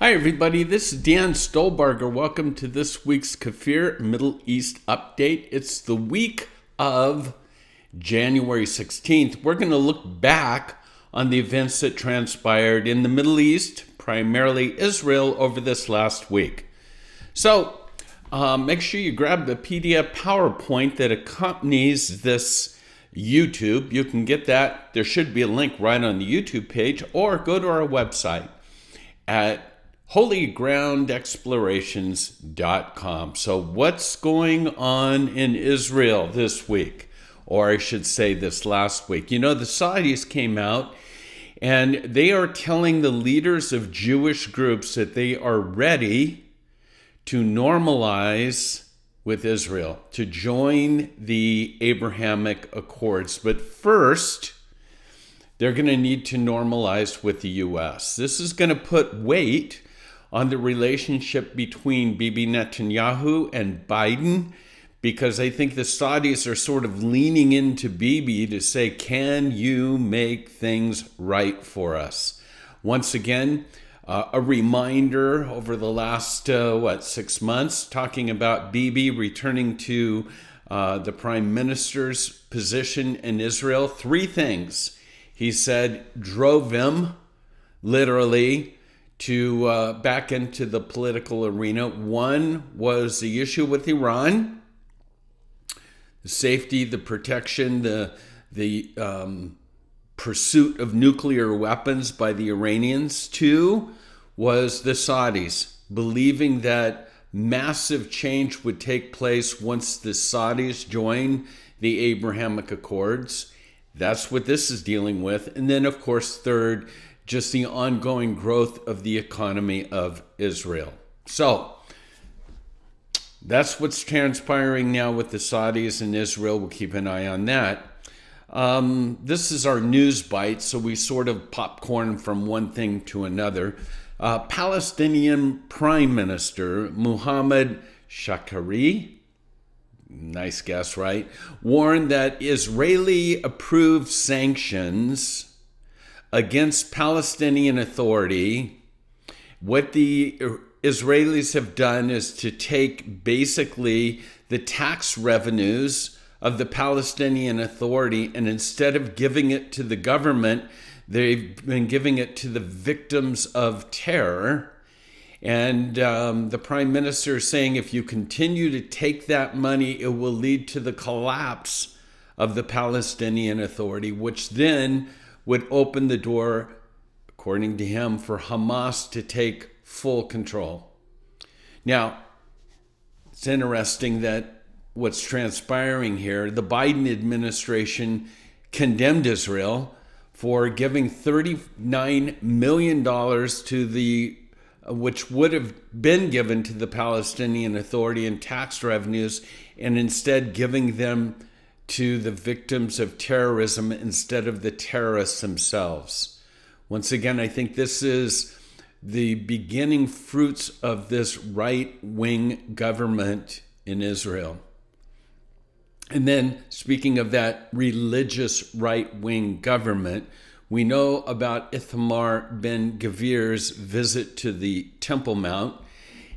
Hi, everybody. This is Dan Stolbarger. Welcome to this week's KFIR Middle East Update. It's the week of January 16th. We're going to look back on the events that transpired in the Middle East, primarily Israel, over this last week. So make sure you grab the PDF PowerPoint that accompanies this YouTube. You can get that. There should be a link right on the YouTube page, or go to our website at holygroundexplorations.com. So what's going on in Israel this week? Or I should say this last week. You know, the Saudis came out and they are telling the leaders of Jewish groups that they are ready to normalize with Israel, to join the Abrahamic Accords. But first, they're going to need to normalize with the U.S. This is going to put weight on the relationship between Bibi Netanyahu and Biden, because I think the Saudis are sort of leaning into Bibi to say, can you make things right for us? Once again, a reminder over the last, 6 months, talking about Bibi returning to the prime minister's position in Israel. Three things he said drove him literally to back into the political arena. One was the issue with Iran, the safety, the protection, the pursuit of nuclear weapons by the Iranians. Two was the Saudis, believing that massive change would take place once the Saudis join the Abrahamic Accords. That's what this is dealing with. And then, of course, third, just the ongoing growth of the economy of Israel. So that's what's transpiring now with the Saudis and Israel. We'll keep an eye on that. This is our news bite, so we sort of popcorn from one thing to another. Palestinian Prime Minister Mohammed Shakari, nice guess, right, warned that Israeli-approved sanctions against Palestinian Authority, what the Israelis have done is to take basically the tax revenues of the Palestinian Authority, and instead of giving it to the government, they've been giving it to the victims of terror. And the prime minister is saying if you continue to take that money, it will lead to the collapse of the Palestinian Authority, which then would open the door, according to him, for Hamas to take full control. Now, it's interesting that what's transpiring here, the Biden administration condemned Israel for giving $39 million to the, which would have been given to the Palestinian Authority in tax revenues, and instead giving them to the victims of terrorism instead of the terrorists themselves. Once again, I think this is the beginning fruits of this right-wing government in Israel. And then, speaking of that religious right-wing government, we know about Ithamar ben Gavir's visit to the Temple Mount,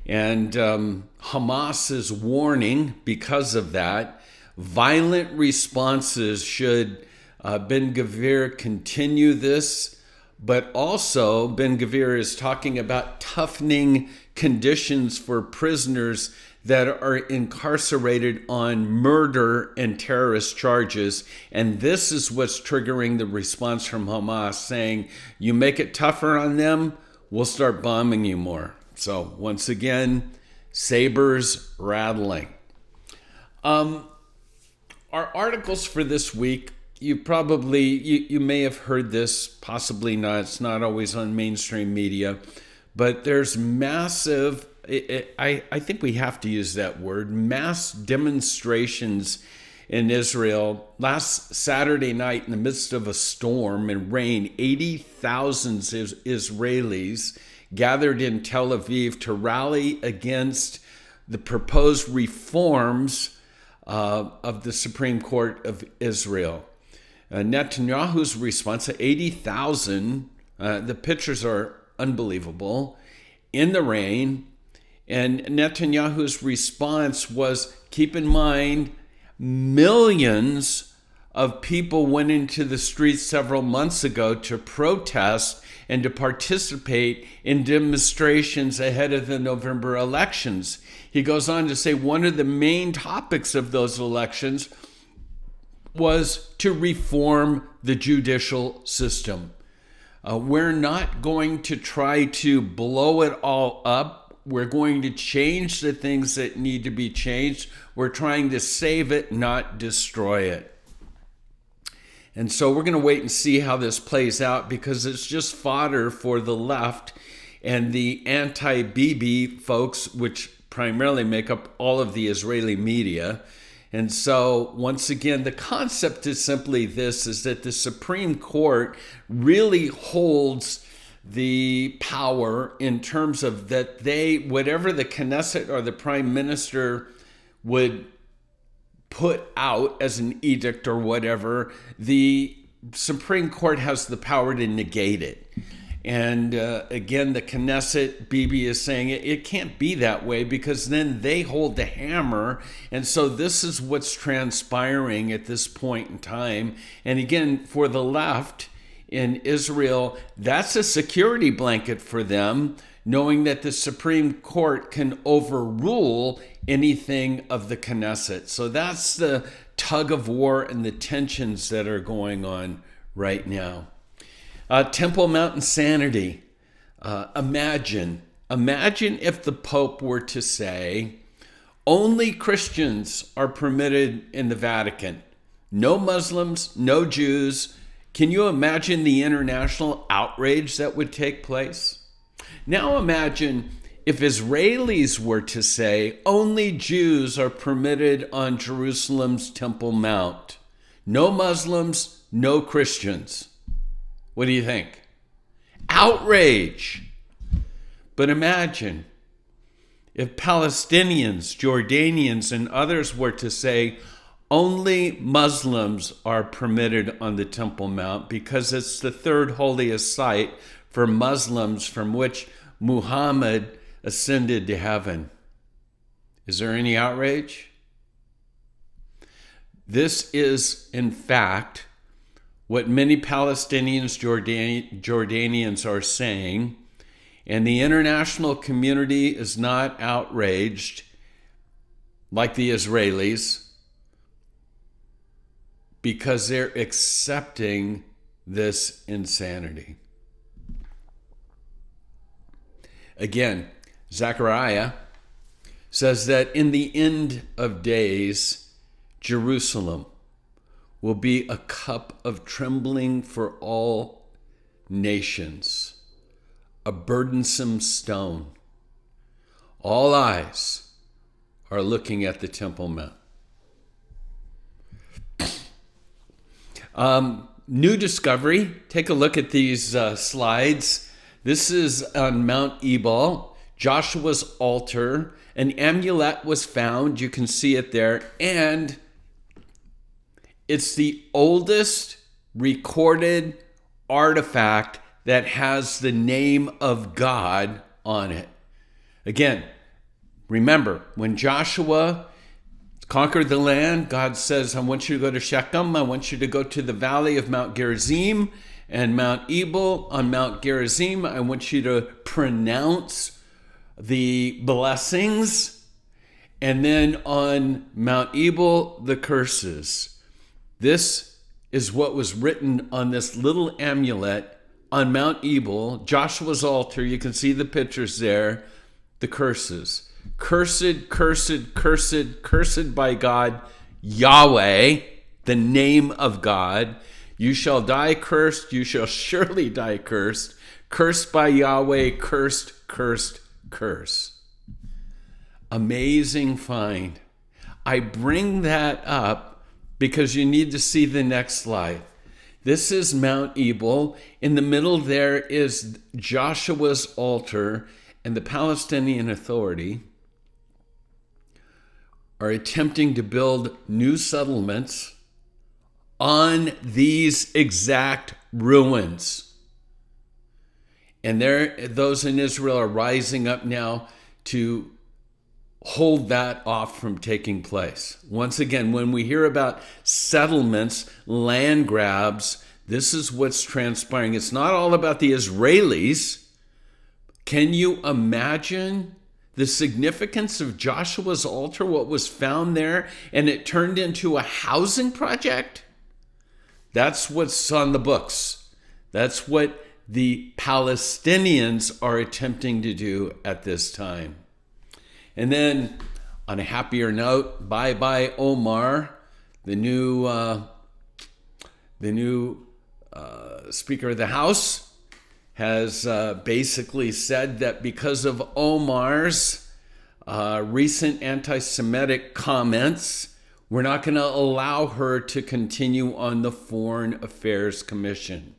and Hamas is warning because of that. Violent responses should Ben Gvir continue this, but also Ben Gvir is talking about toughening conditions for prisoners that are incarcerated on murder and terrorist charges. And this is what's triggering the response from Hamas, saying, you make it tougher on them, we'll start bombing you more. So once again, sabers rattling. Our articles for this week, you may have heard this, possibly not. It's not always on mainstream media, but there's massive, I think we have to use that word, mass demonstrations in Israel. Last Saturday night, in the midst of a storm and rain, 80,000 Israelis gathered in Tel Aviv to rally against the proposed reforms of the Supreme Court of Israel. Netanyahu's response, 80,000, the pictures are unbelievable. in the rain. And Netanyahu's response was, keep in mind, millions of people went into the streets several months ago to protest and to participate in demonstrations ahead of the November elections. He goes on to say one of the main topics of those elections was to reform the judicial system. We're not going to try to blow it all up. We're going to change the things that need to be changed. We're trying to save it, not destroy it. And so we're going to wait and see how this plays out, because it's just fodder for the left and the anti-Bibi folks, which primarily make up all of the Israeli media. And so once again, the concept is simply this, is that the Supreme Court really holds the power in terms of that they, whatever the Knesset or the Prime Minister would put out as an edict or whatever, the Supreme Court has the power to negate it. And again, the Knesset, Bibi is saying it can't be that way, because then they hold the hammer. And so this is what's transpiring at this point in time. And again, for the left in Israel, that's a security blanket for them, knowing that the Supreme Court can overrule anything of the Knesset. So that's the tug of war and the tensions that are going on right now. Temple Mount insanity. Imagine if the Pope were to say, only Christians are permitted in the Vatican. No Muslims, no Jews. Can you imagine the international outrage that would take place? Now imagine if Israelis were to say, only Jews are permitted on Jerusalem's Temple Mount. No Muslims, no Christians. What do you think? Outrage. But imagine if Palestinians, Jordanians, and others were to say, only Muslims are permitted on the Temple Mount because it's the third holiest site for Muslims from which Muhammad ascended to heaven. Is there any outrage? This is, in fact, what many Palestinians, Jordanians are saying, and the international community is not outraged like the Israelis, because they're accepting this insanity. Again, Zechariah says that in the end of days, Jerusalem will be a cup of trembling for all nations, a burdensome stone. All eyes are looking at the Temple Mount. New discovery. Take a look at these slides. This is on Mount Ebal, Joshua's altar. An amulet was found. You can see it there. And it's the oldest recorded artifact that has the name of God on it. Again, remember, when Joshua conquered the land, God says, I want you to go to Shechem. I want you to go to the valley of Mount Gerizim and Mount Ebal. On Mount Gerizim, I want you to pronounce the blessings. And then on Mount Ebal, the curses. This is what was written on this little amulet on Mount Ebal, Joshua's altar. You can see the pictures there. The curses. Cursed, cursed, cursed, cursed by God, Yahweh, the name of God. You shall die cursed, you shall surely die cursed. Cursed by Yahweh, cursed, cursed, curse. Amazing find. I bring that up because you need to see the next slide. This is Mount Ebal. In the middle there is Joshua's altar, and the Palestinian Authority are attempting to build new settlements on these exact ruins. And those in Israel are rising up now to hold that off from taking place. Once again, when we hear about settlements, land grabs, this is what's transpiring. It's not all about the Israelis. Can you imagine the significance of Joshua's altar, what was found there, and it turned into a housing project? That's what's on the books. That's what the Palestinians are attempting to do at this time. And then, on a happier note, Bye Omar, the new Speaker of the House, has basically said that because of Omar's recent anti-Semitic comments, we're not going to allow her to continue on the Foreign Affairs Commission.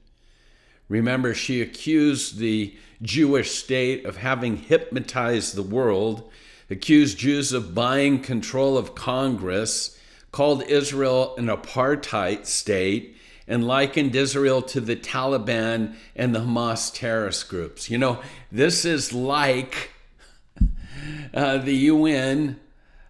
Remember, she accused the Jewish state of having hypnotized the world, accused Jews of buying control of Congress, called Israel an apartheid state, and likened Israel to the Taliban and the Hamas terrorist groups. You know, this is like the UN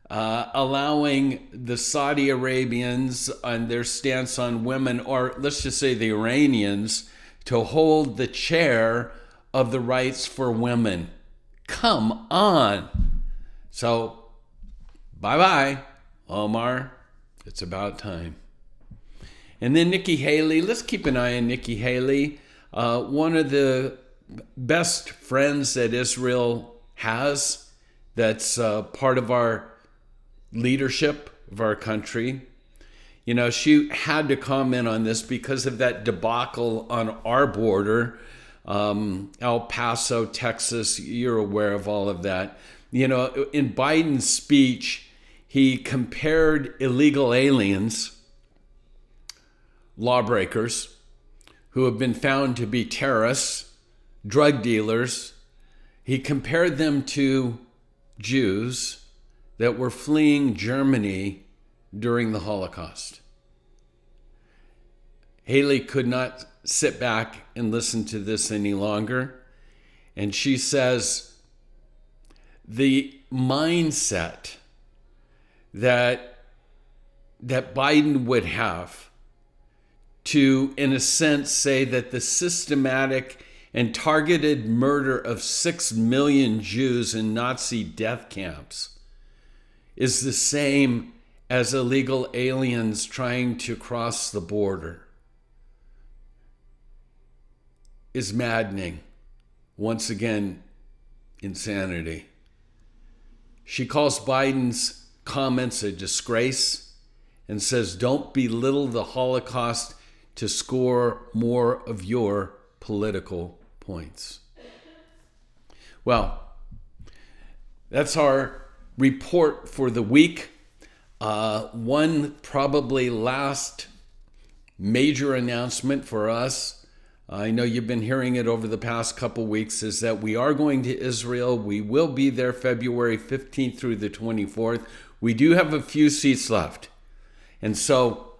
allowing the Saudi Arabians on their stance on women, or let's just say the Iranians, to hold the chair of the rights for women. Come on. So, bye-bye, Omar. It's about time. And then Nikki Haley. Let's keep an eye on Nikki Haley. One of the best friends that Israel has, that's part of our leadership of our country. You know, she had to comment on this because of that debacle on our border, El Paso, Texas. You're aware of all of that. You know, in Biden's speech, he compared illegal aliens, lawbreakers, who have been found to be terrorists, drug dealers. He compared them to Jews that were fleeing Germany during the Holocaust. Haley could not sit back and listen to this any longer. And she says, the mindset that Biden would have to, in a sense, say that the systematic and targeted murder of 6 million Jews in Nazi death camps is the same as illegal aliens trying to cross the border is maddening. Once again, insanity. She calls Biden's comments a disgrace and says, don't belittle the Holocaust to score more of your political points. Well, that's our report for the week. One probably last major announcement for us, I know you've been hearing it over the past couple weeks, is that we are going to Israel. We will be there February 15th through the 24th. We do have a few seats left. And so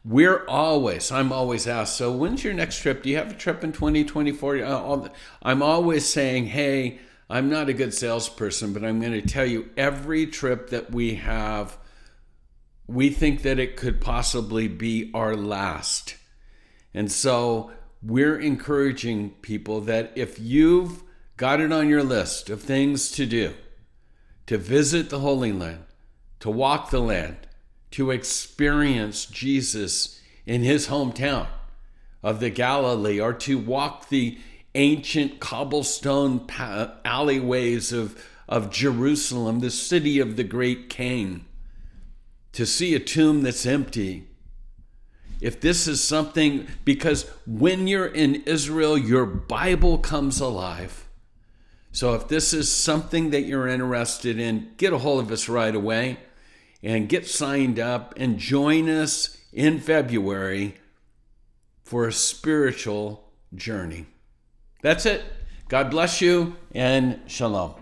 I'm always asked, so when's your next trip? Do you have a trip in 2024? I'm always saying, hey, I'm not a good salesperson, but I'm going to tell you every trip that we have, we think that it could possibly be our last. And so we're encouraging people that if you've got it on your list of things to do, to visit the Holy Land, to walk the land, to experience Jesus in his hometown of the Galilee, or to walk the ancient cobblestone alleyways of Jerusalem, the city of the great king, to see a tomb that's empty. If this is something, because when you're in Israel, your Bible comes alive. So if this is something that you're interested in, get a hold of us right away and get signed up and join us in February for a spiritual journey. That's it. God bless you and shalom.